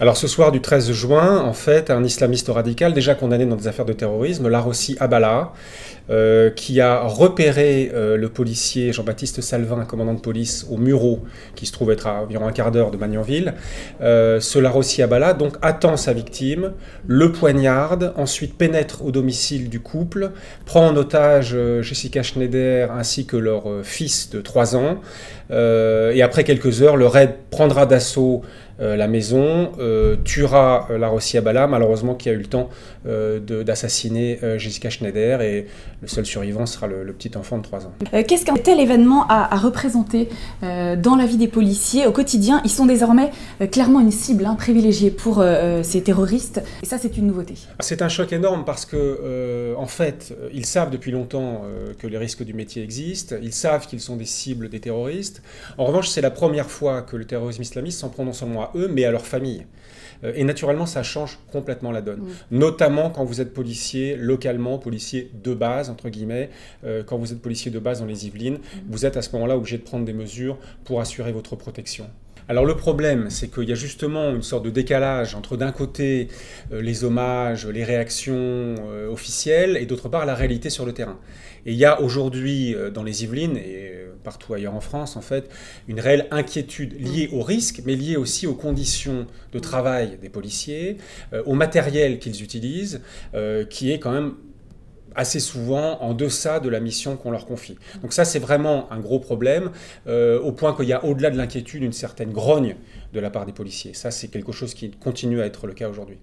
Alors ce soir du 13 juin, en fait, un islamiste radical, déjà condamné dans des affaires de terrorisme, Larossi Abala, qui a repéré le policier Jean-Baptiste Salvin, commandant de police, au Mureau, qui se trouve être à environ un quart d'heure de Magnanville. Ce Larossi Abala donc attend sa victime, le poignarde, ensuite pénètre au domicile du couple, prend en otage Jessica Schneider ainsi que leur fils de 3 ans, et après quelques heures, le raid prendra d'assaut la maison, tuera Larossi Abala, malheureusement qui a eu le temps d'assassiner Jessica Schneider, et le seul survivant sera le petit enfant de 3 ans. Qu'est-ce qu'un tel événement a représenté dans la vie des policiers au quotidien? Ils sont désormais clairement une cible privilégiée pour ces terroristes, et ça c'est une nouveauté. C'est un choc énorme parce que, en fait, ils savent depuis longtemps que les risques du métier existent, ils savent qu'ils sont des cibles des terroristes. En revanche, c'est la première fois que le terrorisme islamiste s'en prend non seulement à eux, mais à leur famille. Et naturellement, ça change complètement la donne. Notamment quand vous êtes policier localement, policier de base, entre guillemets. Quand vous êtes policier de base dans les Yvelines, vous êtes à ce moment-là obligé de prendre des mesures pour assurer votre protection. Alors le problème, c'est qu'il y a justement une sorte de décalage entre d'un côté les hommages, les réactions officielles, et d'autre part la réalité sur le terrain. Et il y a aujourd'hui dans les Yvelines et partout ailleurs en France, en fait, une réelle inquiétude liée au risque, mais liée aussi aux conditions de travail des policiers, au matériel qu'ils utilisent, qui est quand même assez souvent en deçà de la mission qu'on leur confie. Donc ça, c'est vraiment un gros problème, au point qu'il y a, au-delà de l'inquiétude, une certaine grogne de la part des policiers. Ça, c'est quelque chose qui continue à être le cas aujourd'hui.